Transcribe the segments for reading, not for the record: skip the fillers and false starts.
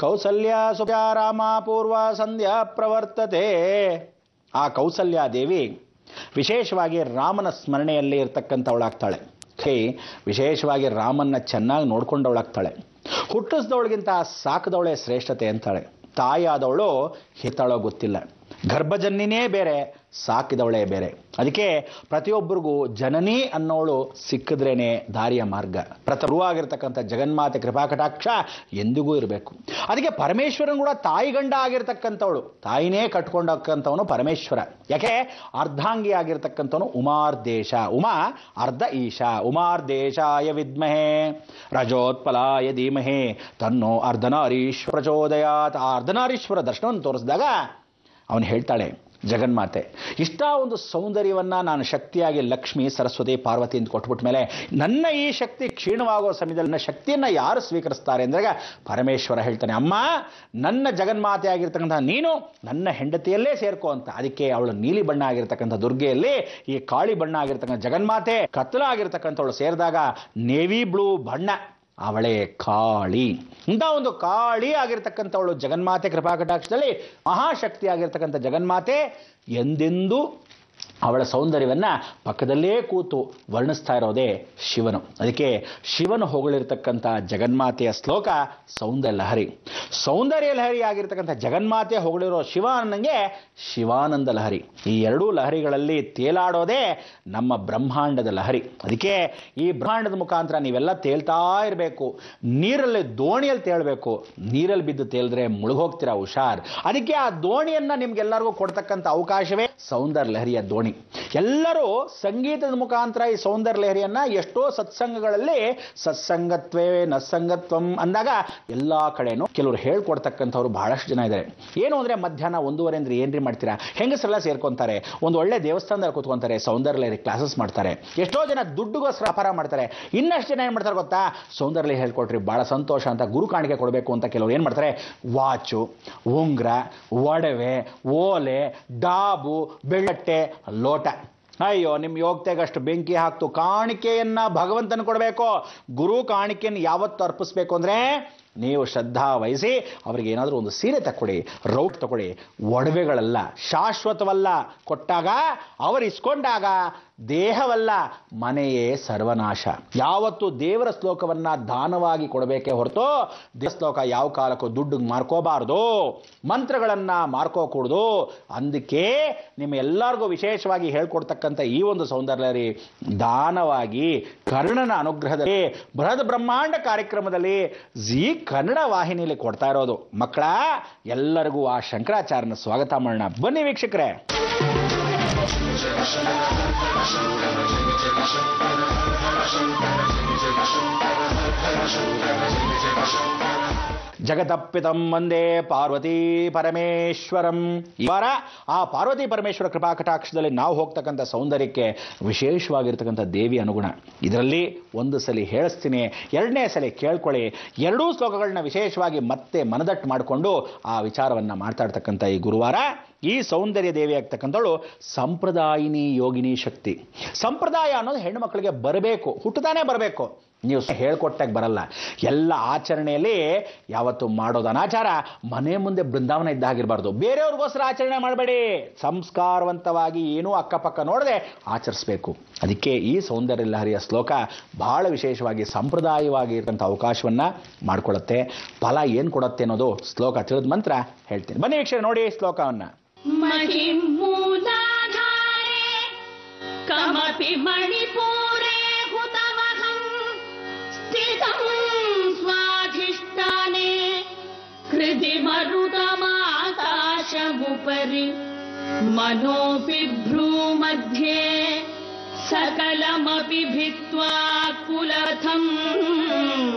ಕೌಸಲ್ಯ ಸುಪ್ಯ ರಾಮ ಪೂರ್ವ ಸಂಧ್ಯಾ ಪ್ರವರ್ತತೆ. ಆ ಕೌಸಲ್ಯಾದೇವಿ ವಿಶೇಷವಾಗಿ ರಾಮನ ಸ್ಮರಣೆಯಲ್ಲಿ ಇರ್ತಕ್ಕಂಥವಳಾಗ್ತಾಳೆ. ವಿಶೇಷವಾಗಿ ರಾಮನ್ನ ಚೆನ್ನಾಗಿ ನೋಡ್ಕೊಂಡವಳಾಗ್ತಾಳೆ. ಹುಟ್ಟಿಸಿದವಳಿಗಿಂತ ಸಾಕಿದವಳೇ ಶ್ರೇಷ್ಠತೆ ಅಂತಾಳೆ. ತಾಯಾದವಳು ಹೆತ್ತಾಳೋ ಗೊತ್ತಿಲ್ಲ, ಗರ್ಭಜನ್ನಿನೇ ಬೇರೆ, ಸಾಕಿದವಳೇ ಬೇರೆ. ಅದಕ್ಕೆ ಪ್ರತಿಯೊಬ್ಬರಿಗೂ ಜನನಿ ಅನ್ನೋಳು ಸಿಕ್ಕಿದ್ರೇನೆ ದಾರಿಯ ಮಾರ್ಗ. ಪ್ರತರುವಾಗಿರ್ತಕ್ಕಂಥ ಜಗನ್ಮಾತೆ ಕೃಪಾಕಟಾಕ್ಷ ಎಂದಿಗೂ ಇರಬೇಕು. ಅದಕ್ಕೆ ಪರಮೇಶ್ವರನ್ ಕೂಡ ತಾಯಿ ಗಂಡ ಆಗಿರ್ತಕ್ಕಂಥವಳು, ತಾಯಿನೇ ಕಟ್ಕೊಂಡಕ್ಕಂಥವನು ಪರಮೇಶ್ವರ. ಯಾಕೆ? ಅರ್ಧಾಂಗಿ ಆಗಿರ್ತಕ್ಕಂಥವನು ಉಮಾರ್ದೇಶ. ಉಮಾ ಅರ್ಧ ಈಶಾ. ಉಮಾರ್ದೇಶಾಯ ವಿದ್ಮಹೇ ರಜೋತ್ಪಲಾಯ ಧೀಮಹೇ ತನ್ನೋ ಅರ್ಧನಾರೀಶ್ವರ ಪ್ರಚೋದಯಾತ್. ಆ ಅರ್ಧನಾರೀಶ್ವರ ದರ್ಶನವನ್ನು ತೋರಿಸಿದಾಗ ಅವನು ಹೇಳ್ತಾಳೆ ಜಗನ್ಮಾತೆ, ಇಷ್ಟ ಒಂದು ಸೌಂದರ್ಯವನ್ನು ನಾನು ಶಕ್ತಿಯಾಗಿ ಲಕ್ಷ್ಮಿ ಸರಸ್ವತಿ ಪಾರ್ವತಿ ಅಂತ ಕೊಟ್ಬಿಟ್ಟ ಮೇಲೆ ನನ್ನ ಈ ಶಕ್ತಿ ಕ್ಷೀಣವಾಗುವ ಸಮಯದಲ್ಲಿ ನನ್ನ ಶಕ್ತಿಯನ್ನು ಯಾರು ಸ್ವೀಕರಿಸ್ತಾರೆ ಅಂದಾಗ ಪರಮೇಶ್ವರ ಹೇಳ್ತಾನೆ, ಅಮ್ಮ ನನ್ನ ಜಗನ್ಮಾತೆ ಆಗಿರ್ತಕ್ಕಂಥ ನೀನು ನನ್ನ ಹೆಂಡತಿಯಲ್ಲೇ ಸೇರ್ಕೋ ಅಂತ. ಅದಕ್ಕೆ ಅವಳು ನೀಲಿ ಬಣ್ಣ ಆಗಿರ್ತಕ್ಕಂಥ ದುರ್ಗೆಯಲ್ಲಿ ಈ ಕಾಳಿ ಬಣ್ಣ ಆಗಿರ್ತಕ್ಕಂಥ ಜಗನ್ಮಾತೆ ಕತ್ತಲ ಆಗಿರ್ತಕ್ಕಂಥವಳು ಸೇರಿದಾಗ ನೇವಿ ಬ್ಲೂ ಬಣ್ಣ, ಅವಳೇ ಕಾಳಿ. ಇಂಥ ಒಂದು ಕಾಳಿ ಆಗಿರ್ತಕ್ಕಂಥವಳು ಜಗನ್ಮಾತೆ ಕೃಪಾಕಟಾಕ್ಷದಲ್ಲಿ ಮಹಾಶಕ್ತಿ ಆಗಿರ್ತಕ್ಕಂಥ ಜಗನ್ಮಾತೆ ಎಂದೆಂದೂ ಅವಳ ಸೌಂದರ್ಯವನ್ನು ಪಕ್ಕದಲ್ಲೇ ಕೂತು ವರ್ಣಿಸ್ತಾ ಇರೋದೇ ಶಿವನು. ಅದಕ್ಕೆ ಶಿವನು ಹೊಗಳಿರ್ತಕ್ಕಂಥ ಜಗನ್ಮಾತೆಯ ಶ್ಲೋಕ ಸೌಂದರ್ಯ ಲಹರಿ. ಸೌಂದರ್ಯ ಲಹರಿ ಆಗಿರ್ತಕ್ಕಂಥ ಜಗನ್ಮಾತೆ ಹೊಗಳಿರೋ ಶಿವ ಅನ್ನಂಗೆ ಶಿವಾನಂದ ಲಹರಿ. ಈ ಎರಡೂ ಲಹರಿಗಳಲ್ಲಿ ತೇಲಾಡೋದೇ ನಮ್ಮ ಬ್ರಹ್ಮಾಂಡದ ಲಹರಿ. ಅದಕ್ಕೆ ಈ ಬ್ರಹ್ಮಾಂಡದ ಮುಖಾಂತರ ನೀವೆಲ್ಲ ತೇಲ್ತಾ ಇರಬೇಕು. ನೀರಲ್ಲಿ ದೋಣಿಯಲ್ಲಿ ತೇಳಬೇಕು. ನೀರಲ್ಲಿ ಬಿದ್ದು ತೇಲಿದ್ರೆ ಮುಳುಗೋಗ್ತೀರಾ, ಹುಷಾರ್. ಅದಕ್ಕೆ ಆ ದೋಣಿಯನ್ನು ನಿಮ್ಗೆಲ್ಲರಿಗೂ ಕೊಡ್ತಕ್ಕಂಥ ಅವಕಾಶವೇ ಸೌಂದರ್ಯ ಲಹರಿಯ ದೋಣಿ. ಎಲ್ಲರೂ ಸಂಗೀತದ ಮುಖಾಂತರ ಈ ಸೌಂದರ್ಯ ಲಹರಿಯನ್ನ ಎಷ್ಟೋ ಸತ್ಸಂಗಗಳಲ್ಲಿ ಸತ್ಸಂಗತ್ವೇ ನಸ್ಸಂಗತ್ವಂ ಅಂದಾಗ ಎಲ್ಲಾ ಕಡೆನೂ ಕೆಲವರು ಹೇಳ್ಕೊಡ್ತಕ್ಕಂಥವ್ರು ಬಹಳಷ್ಟು ಜನ ಇದ್ದಾರೆ. ಏನು ಅಂದ್ರೆ ಮಧ್ಯಾಹ್ನ 1:30 ಅಂದ್ರೆ ಏನ್ರಿ ಮಾಡ್ತೀರಾ, ಹೆಂಗಸರೆಲ್ಲ ಸೇರ್ಕೊಂತಾರೆ, ಒಂದು ಒಳ್ಳೆ ದೇವಸ್ಥಾನದಲ್ಲಿ ಕೂತ್ಕೊಂತಾರೆ, ಸೌಂದರ್ಯ ಲಹರಿ ಕ್ಲಾಸಸ್ ಮಾಡ್ತಾರೆ. ಎಷ್ಟೋ ಜನ ದುಡ್ಡುಗೋಸ್ಕರ ವ್ಯಾಪಾರ ಮಾಡ್ತಾರೆ. ಇನ್ನಷ್ಟು ಜನ ಏನ್ ಮಾಡ್ತಾರೆ ಗೊತ್ತಾ, ಸೌಂದರ್ಯ ಲಹರಿ ಹೇಳ್ಕೊಟ್ರಿ ಬಹಳ ಸಂತೋಷ ಅಂತ ಗುರು ಕಾಣಿಕೆ ಕೊಡಬೇಕು ಅಂತ ಕೆಲವರು ಏನ್ ಮಾಡ್ತಾರೆ, ವಾಚು, ಉಂಗ್ರ, ಒಡವೆ, ಓಲೆ, ಡಾಬು, ಬೆಳ್ಳಟ್ಟೆ, ಲೋಟ. ಅಯ್ಯೋ ನಿಮ್ಮ ಯೋಗ್ಯತೆಗಷ್ಟು ಬೆಂಕಿ ಹಾಕ್ತು. ಕಾಣಿಕೆಯನ್ನ ಭಗವಂತನ ಕೊಡಬೇಕು. ಗುರು ಕಾಣಿಕೆಯನ್ನು ಯಾವತ್ತು ಅರ್ಪಿಸ್ಬೇಕು ಅಂದ್ರೆ ನೀವು ಶ್ರದ್ಧಾ ವಹಿಸಿ ಅವರಿಗೆ ಏನಾದರೂ ಒಂದು ಸೀರೆ ತಗೊಳ್ಳಿ, ರೌಟ್ ತಗೊಳ್ಳಿ. ಒಡವೆಗಳಲ್ಲ, ಶಾಶ್ವತವಲ್ಲ. ಕೊಟ್ಟಾಗ ಅವರು ಇಸ್ಕೊಂಡಾಗ ದೇಹವಲ್ಲ ಮನೆಯೇ ಸರ್ವನಾಶ. ಯಾವತ್ತು ದೇವರ ಶ್ಲೋಕವನ್ನ ದಾನವಾಗಿ ಕೊಡಬೇಕೇ ಹೊರತು ದೇವ ಶ್ಲೋಕ ಯಾವ ಕಾಲಕ್ಕೂ ದುಡ್ಡು ಮಾರ್ಕೋಬಾರ್ದು, ಮಂತ್ರಗಳನ್ನ ಮಾರ್ಕೋಕೂಡ್ದು. ಅದಕ್ಕೆ ನಿಮ್ಮ ಎಲ್ಲರಿಗೂ ವಿಶೇಷವಾಗಿ ಹೇಳ್ಕೊಡ್ತಕ್ಕಂಥ ಈ ಒಂದು ಸೌಂದರ್ಯ ದಾನವಾಗಿ ಕರ್ಣನ ಅನುಗ್ರಹದಲ್ಲಿ ಬೃಹದ್ ಬ್ರಹ್ಮಾಂಡ ಕಾರ್ಯಕ್ರಮದಲ್ಲಿ ಜೀ ಕನ್ನಡ ವಾಹಿನಿಯಲ್ಲಿ ಕೊಡ್ತಾ ಇರೋದು. ಮಕ್ಕಳ ಎಲ್ಲರಿಗೂ ಆ ಶಂಕರಾಚಾರ್ಯನ ಸ್ವಾಗತ ಮಾಡೋಣ. ಬನ್ನಿ ವೀಕ್ಷಕರೇ. ಜಗತಪ್ಪಿತಂ ವಂದೇ ಪಾರ್ವತಿ ಪರಮೇಶ್ವರಂ. ಈ ವಾರ ಆ ಪಾರ್ವತಿ ಪರಮೇಶ್ವರ ಕೃಪಾಕಟಾಕ್ಷದಲ್ಲಿ ನಾವು ಹೋಗ್ತಕ್ಕಂಥ ಸೌಂದರ್ಯಕ್ಕೆ ವಿಶೇಷವಾಗಿರ್ತಕ್ಕಂಥ ದೇವಿ ಅನುಗುಣ. ಇದರಲ್ಲಿ ಒಂದು ಸಲ ಹೇಳಿಸ್ತೀನಿ, ಎರಡನೇ ಸಲ ಕೇಳ್ಕೊಳ್ಳಿ. ಎರಡೂ ಶ್ಲೋಕಗಳನ್ನ ವಿಶೇಷವಾಗಿ ಮತ್ತೆ ಮನದಟ್ಟು ಮಾಡಿಕೊಂಡು ಆ ವಿಚಾರವನ್ನು ಮಾತಾಡ್ತಕ್ಕಂಥ ಈ ಗುರುವಾರ ಈ ಸೌಂದರ್ಯ ದೇವಿ ಆಗ್ತಕ್ಕಂಥವಳು ಸಂಪ್ರದಾಯಿನಿ ಯೋಗಿನಿ ಶಕ್ತಿ. ಸಂಪ್ರದಾಯ ಅನ್ನೋದು ಹೆಣ್ಣು ಮಕ್ಕಳಿಗೆ ಬರಬೇಕು, ಹುಟ್ಟುತ್ತಾನೆ ಬರಬೇಕು. ನೀವು ಹೇಳ್ಕೊಟ್ಟಾಗ ಬರಲ್ಲ. ಎಲ್ಲ ಆಚರಣೆಯಲ್ಲಿ ಯಾವತ್ತು ಮಾಡೋದು ಅನಾಚಾರ. ಮನೆ ಮುಂದೆ ಬೃಂದಾವನ ಇದ್ದಾಗಿರಬಾರ್ದು. ಬೇರೆಯವ್ರಿಗೋಸ್ಕರ ಆಚರಣೆ ಮಾಡಬೇಡಿ. ಸಂಸ್ಕಾರವಂತವಾಗಿ ಏನೂ ಅಕ್ಕಪಕ್ಕ ನೋಡದೆ ಆಚರಿಸಬೇಕು. ಅದಕ್ಕೆ ಈ ಸೌಂದರ್ಯ ಲಹರಿಯ ಶ್ಲೋಕ ಬಹಳ ವಿಶೇಷವಾಗಿ ಸಂಪ್ರದಾಯವಾಗಿ ಇರ್ತಂಥ ಅವಕಾಶವನ್ನ ಮಾಡಿಕೊಳ್ಳುತ್ತೆ. ಫಲ ಏನು ಕೊಡುತ್ತೆ ಅನ್ನೋದು ಶ್ಲೋಕ ತಿಳಿದ ಮಂತ್ರ ಹೇಳ್ತೀನಿ. ಬನ್ನಿ ವೀಕ್ಷಣೆ ನೋಡಿ ಶ್ಲೋಕವನ್ನ. ಕಮಪಿ ಮಣಿಪೂರೇ ಹುತವಹಂ ಸ್ಥಿತಂ ಸ್ವಾಧಿಷ್ಠಾನೆ ಹೃದಿ ಮರುತಮಾಕಾಶವುಪರಿ ಮನೋಪಿ ಭ್ರೂಮಧ್ಯೆ ಸಕಲಮಪಿ ಭಿತ್ವಾ ಕುಲಥಂ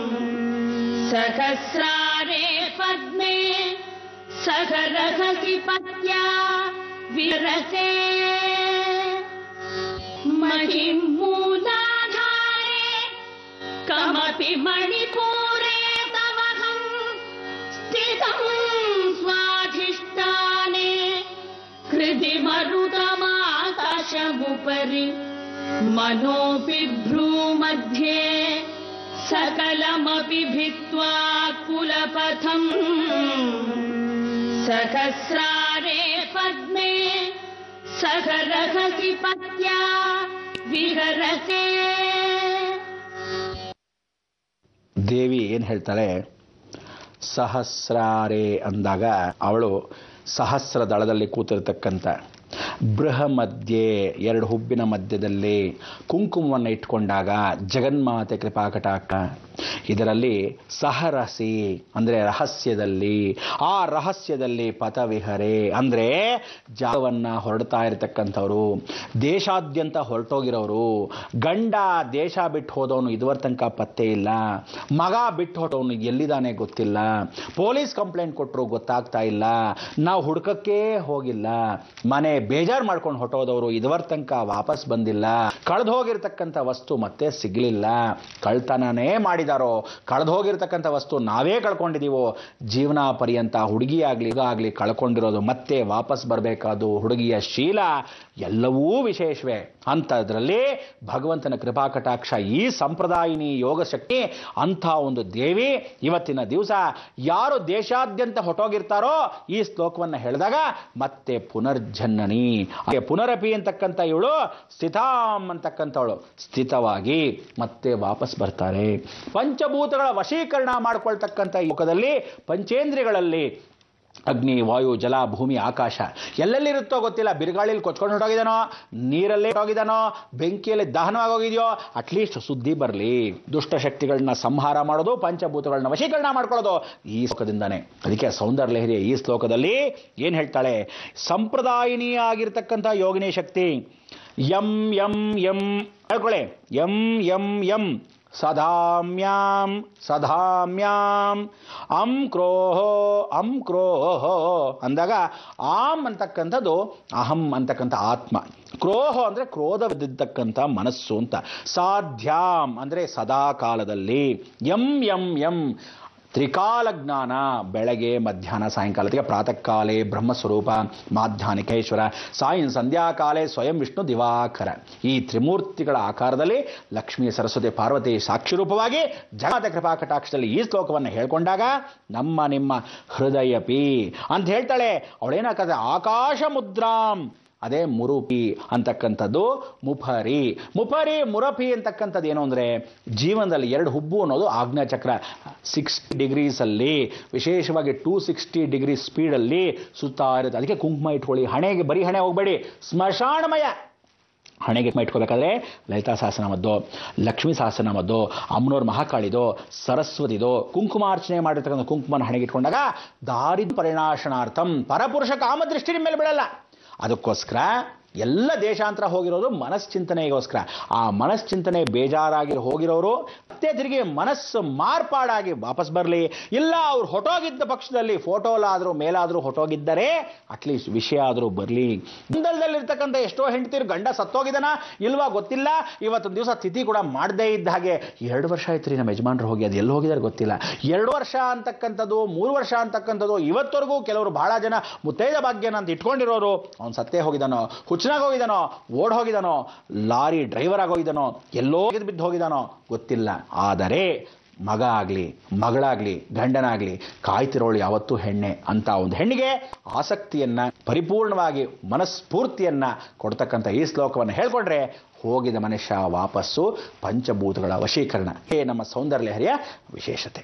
ಸಹಸ್ರಾರೇ ಪದ್ಮೇ ಸಹರಹಸಿ ಪತ್ಯಾ ವಿರಸೆ ಮಹಿಮೂಲಾಧಾರೆ ಕಮಪಿ ಮಣಿಪೂರೇ ತವಹಂ ಸ್ಥಿತಂ ಸ್ವಾಧಿಷ್ಠಾನೆ ಹೃದಿ ಮರುತಮಾಕಾಶವುಪರಿ ಮನೋಪಿ ಭ್ರೂಮಧ್ಯೆ सकलमपि भित्त्वा कुलपथम् सहस्रारे पद्मे सहरहसि पत्या विहरसे. ದೇವಿ ಏನು ಹೇಳ್ತಾಳೆ, ಸಹಸ್ರಾರೆ ಅಂದಾಗ ಅವಳು ಸಹಸ್ರ ದಳದಲ್ಲಿ ಕೂತಿರ್ತಕ್ಕಂಥ ಬೃಹಮಧ್ಯೆ ಎರಡು ಹುಬ್ಬಿನ ಮಧ್ಯದಲ್ಲಿ ಕುಂಕುಮವನ್ನು ಇಟ್ಕೊಂಡಾಗ ಜಗನ್ಮಾತೆ ಕೃಪಾಕಟಾಕ್ಷ. ಇದರಲ್ಲಿ ಸಹರಸಿ ಅಂದರೆ ರಹಸ್ಯದಲ್ಲಿ, ಆ ರಹಸ್ಯದಲ್ಲಿ ಪಥವಿಹರೆ ಅಂದರೆ ಜಾಗವನ್ನು ಹೊರಡ್ತಾ ಇರತಕ್ಕಂಥವ್ರು, ದೇಶಾದ್ಯಂತ ಹೊರಟೋಗಿರೋರು. ಗಂಡ ದೇಶ ಬಿಟ್ಟು ಹೋದವನು ಇದುವರೆ ತನಕ ಪತ್ತೆ ಇಲ್ಲ, ಮಗ ಬಿಟ್ಟು ಹೊಟ್ಟವನು ಎಲ್ಲಿದ್ದಾನೆ ಗೊತ್ತಿಲ್ಲ, ಪೊಲೀಸ್ ಕಂಪ್ಲೇಂಟ್ ಕೊಟ್ಟರು ಗೊತ್ತಾಗ್ತಾ ಇಲ್ಲ, ನಾವು ಹುಡುಕಕ್ಕೆ ಹೋಗಿಲ್ಲ, ಮನೆ ಬೇಜಾರು ಮಾಡ್ಕೊಂಡು ಹೊಟ್ಟೋದವರು ಇದುವರೆ ತನಕ ವಾಪಸ್ ಬಂದಿಲ್ಲ, ಕಳೆದು ಹೋಗಿರ್ತಕ್ಕಂಥ ವಸ್ತು ಮತ್ತೆ ಸಿಗಲಿಲ್ಲ, ಕಳ್ತನನೇ ಮಾಡಿದಾರೋ, ಕಳೆದು ಹೋಗಿರ್ತಕ್ಕಂಥ ವಸ್ತು ನಾವೇ ಕಳ್ಕೊಂಡಿದ್ದೀವೋ, ಜೀವನ ಪರ್ಯಂತ ಹುಡುಗಿಯಾಗಲಿ ಕಳ್ಕೊಂಡಿರೋದು ಮತ್ತೆ ವಾಪಸ್ ಬರಬೇಕಾದು ಹುಡುಗಿಯ ಶೀಲ ಎಲ್ಲವೂ ವಿಶೇಷವೇ. ಅಂಥದ್ರಲ್ಲಿ ಭಗವಂತನ ಕೃಪಾಕಟಾಕ್ಷ, ಈ ಸಂಪ್ರದಾಯಿನಿ ಯೋಗ ಶಕ್ತಿ ಅಂಥ ಒಂದು ದೇವಿ ಇವತ್ತಿನ ದಿವಸ ಯಾರು ದೇಶಾದ್ಯಂತ ಹೊಟ್ಟೋಗಿರ್ತಾರೋ ಈ ಶ್ಲೋಕವನ್ನು ಹೇಳಿದಾಗ ಮತ್ತೆ ಪುನರ್ಜನ್ಮನಿ, ಪುನರಪಿ ಅಂತಕ್ಕಂಥ ಇವಳು ಸ್ಥಿತಾಂ ಅಂತಕ್ಕಂಥವಳು ಸ್ಥಿತವಾಗಿ ಮತ್ತೆ ವಾಪಸ್ ಬರ್ತಾರೆ. ಪಂಚಭೂತಗಳ ವಶೀಕರಣ ಮಾಡ್ಕೊಳ್ತಕ್ಕಂಥ ಯುಗದಲ್ಲಿ ಪಂಚೇಂದ್ರಿಯಗಳಲ್ಲಿ ಅಗ್ನಿ, ವಾಯು, ಜಲ, ಭೂಮಿ, ಆಕಾಶ ಎಲ್ಲೆಲ್ಲಿರುತ್ತೋ ಗೊತ್ತಿಲ್ಲ, ಬಿರುಗಾಳಿಲಿ ಕೊಚ್ಕೊಂಡು ಹೊಟ್ಟೋಗಿದಾನೋ, ನೀರಲ್ಲೇ ಹೊಟ್ಟೋಗಿದಾನೋ, ಬೆಂಕಿಯಲ್ಲಿ ದಹನವಾಗೋಗಿದೆಯೋ, ಅಟ್ಲೀಸ್ಟ್ ಸುದ್ದಿ ಬರಲಿ. ದುಷ್ಟಶಕ್ತಿಗಳನ್ನ ಸಂಹಾರ ಮಾಡೋದು, ಪಂಚಭೂತಗಳನ್ನ ವಶೀಕರಣ ಮಾಡ್ಕೊಳ್ಳೋದು ಈ ಶ್ಲೋಕದಿಂದಾನೆ. ಅದಕ್ಕೆ ಸೌಂದರ್ಯ ಲಹರಿ ಈ ಶ್ಲೋಕದಲ್ಲಿ ಏನು ಹೇಳ್ತಾಳೆ, ಸಂಪ್ರದಾಯಿನಿ ಆಗಿರ್ತಕ್ಕಂಥ ಯೋಗಿನಿ ಶಕ್ತಿ ಯಂ ಯಂ ಯಂ ಹೇಳ್ಕೊಳ್ಳಿ, ಯಂ ಯಂ ಯಂ ಸದಾಮ್ಯಾಂ ಸದಾಮ್ಯಾಂ ಅಂ ಕ್ರೋಹೋ ಅಂದಾಗ ಆಮ್ ಅಂತಕ್ಕಂಥದ್ದು ಅಹಂ ಅಂತಕ್ಕಂಥ ಆತ್ಮ, ಕ್ರೋಹೋ ಅಂದರೆ ಕ್ರೋಧವಿದ್ದಕ್ಕಂಥ ಮನಸ್ಸು ಅಂತ, ಸಾಧ್ಯಾಂ ಅಂದರೆ ಸದಾ ಕಾಲದಲ್ಲಿ, ಯಂ ಯಂ ಯಂ ತ್ರಿಕಾಲ ಜ್ಞಾನ, ಬೆಳಗ್ಗೆ ಮಧ್ಯಾಹ್ನ ಸಾಯಂಕಾಲಕ್ಕೆ, ಪ್ರಾತಃ ಕಾಲೇ ಬ್ರಹ್ಮಸ್ವರೂಪ, ಮಾಧ್ಯಾಹ್ನಿಕೇಶ್ವರ, ಸಂಧ್ಯಾಕಾಲೇ ಸ್ವಯಂ ವಿಷ್ಣು ದಿವಾಕರ. ಈ ತ್ರಿಮೂರ್ತಿಗಳ ಆಕಾರದಲ್ಲಿ ಲಕ್ಷ್ಮೀ, ಸರಸ್ವತಿ, ಪಾರ್ವತಿ ಸಾಕ್ಷಿರೂಪವಾಗಿ ಜಗನ್ನಾಥ ಕೃಪಾಕಟಾಕ್ಷದಲ್ಲಿ ಈ ಶ್ಲೋಕವನ್ನು ಹೇಳ್ಕೊಂಡಾಗ ನಮ್ಮ ನಿಮ್ಮ ಹೃದಯಪಿ ಅಂತ ಹೇಳ್ತಾಳೆ. ಅವಳೇನಾಗ್ತದೆ, ಆಕಾಶ ಮುದ್ರಾಂ, ಅದೇ ಮುರುಪಿ ಅಂತಕ್ಕಂಥದ್ದು ಮುಫರಿ. ಮುರಪಿ ಅಂತಕ್ಕಂಥದ್ದು ಏನು ಅಂದರೆ ಜೀವನದಲ್ಲಿ ಎರಡು ಹುಬ್ಬು ಅನ್ನೋದು ಆಜ್ಞಾಚಕ್ರ 60 ಡಿಗ್ರೀಸಲ್ಲಿ, ವಿಶೇಷವಾಗಿ 260 ಡಿಗ್ರಿ ಸ್ಪೀಡಲ್ಲಿ ಸುತ್ತಾ ಇರುತ್ತೆ. ಅದಕ್ಕೆ ಕುಂಕುಮ ಇಟ್ಕೊಳ್ಳಿ, ಹಣೆಗೆ ಬರೀ ಹಣೆ ಹೋಗಬೇಡಿ, ಸ್ಮಶಾನಮಯ ಹಣೆಗೆ ಇಟ್ಕೋಬೇಕಾದ್ರೆ ಲಲಿತಾ ಸಹಸ್ರನಾಮದ್ದು, ಲಕ್ಷ್ಮೀ ಸಹಸ್ರನಾಮದ್ದು, ಅಮ್ಮನವ್ರ ಮಹಾಕಾಳಿದೋ, ಸರಸ್ವತಿದೋ ಕುಂಕುಮಾರ್ಚನೆ ಮಾಡಿರ್ತಕ್ಕಂಥ ಕುಂಕುಮನ ಹಣೆಗೆ ಇಟ್ಕೊಂಡಾಗ ದಾರಿದ್ರ್ಯ ಪರಿನಾಶನಾರ್ಥಂ, ಪರಪುರುಷ ಕಾಮದೃಷ್ಟಿ ನಿಮ್ಮ ಮೇಲೆ ಬೀಳಲ್ಲ. ಅದಕ್ಕೋಸ್ಕರ ಎಲ್ಲ ದೇಶಾಂತರ ಹೋಗಿರೋರು ಮನಶ್ಚಿಂತನೆಗೋಸ್ಕರ. ಆ ಮನಶ್ಚಿಂತನೆ ಬೇಜಾರಾಗಿ ಹೋಗಿರೋರು ಮತ್ತೆ ತಿರುಗಿ ಮನಸ್ಸು ಮಾರ್ಪಾಡಾಗಿ ವಾಪಸ್ ಬರಲಿ. ಇಲ್ಲ ಅವ್ರು ಹೊಟ್ಟೋಗಿದ್ದ ಪಕ್ಷದಲ್ಲಿ ಫೋಟೋಲಾದರೂ ಮೇಲಾದರೂ ಹೊಟ್ಟೋಗಿದ್ದರೆ ಅಟ್ಲೀಸ್ಟ್ ವಿಷಯ ಆದರೂ ಬರಲಿ. ಗೊಂದಲದಲ್ಲಿರ್ತಕ್ಕಂಥ ಎಷ್ಟೋ ಹೆಂಡತಿರು ಗಂಡ ಸತ್ತೋಗಿದ್ದಾನ ಇಲ್ವಾ ಗೊತ್ತಿಲ್ಲ, ಇವತ್ತೊಂದು ದಿವಸ ತಿಥಿ ಕೂಡ ಮಾಡದೇ ಇದ್ದ ಹಾಗೆ 2 ವರ್ಷ ಆಯ್ತು ರೀ ನಮ್ಮ ಯಜಮಾನರು ಹೋಗಿ, ಅದು ಎಲ್ಲಿ ಹೋಗಿದ್ದಾರೆ ಗೊತ್ತಿಲ್ಲ. 2 ವರ್ಷ ಅಂತಕ್ಕಂಥದ್ದು, 3 ವರ್ಷ ಅಂತಕ್ಕಂಥದ್ದು ಇವತ್ತವರೆಗೂ ಕೆಲವರು ಬಹಳ ಜನ ಮುತ್ತೈದ ಭಾಗ್ಯನ ಅಂತ ಇಟ್ಕೊಂಡಿರೋರು ಅವ್ನು ಸತ್ತೇ ಹೋಗಿದ್ದಾನೋ, ಹುಚ್ಚನಾಗಿ ಹೋಗಿದ್ದಾನೋ, ಓಡ್ ಹೋಗಿದ್ದಾನೋ, ಲಾರಿ ಡ್ರೈವರ್ ಆಗಿ ಹೋಗಿದ್ದಾನೋ, ಎಲ್ಲೋ ಬಿದ್ದು ಹೋಗಿದ್ದಾನೋ ಗೊತ್ತಿಲ್ಲ. ಆದರೆ ಮಗ ಆಗಲಿ ಮಗಳಾಗಲಿ ಗಂಡನಾಗಲಿ ಕಾಯ್ತಿರೋಳು ಯಾವತ್ತೂ ಹೆಣ್ಣೆ ಅಂತ ಒಂದು ಹೆಣ್ಣಿಗೆ ಆಸಕ್ತಿಯನ್ನು ಪರಿಪೂರ್ಣವಾಗಿ ಮನಸ್ಫೂರ್ತಿಯನ್ನು ಕೊಡ್ತಕ್ಕಂಥ ಈ ಶ್ಲೋಕವನ್ನು ಹೇಳ್ಕೊಂಡ್ರೆ ಹೋಗಿದ ಮನುಷ್ಯ ವಾಪಸ್ಸು ಪಂಚಭೂತಗಳ ವಶೀಕರಣ. ನಮ್ಮ ಸೌಂದರ್ಯ ಲಹರಿಯ ವಿಶೇಷತೆ.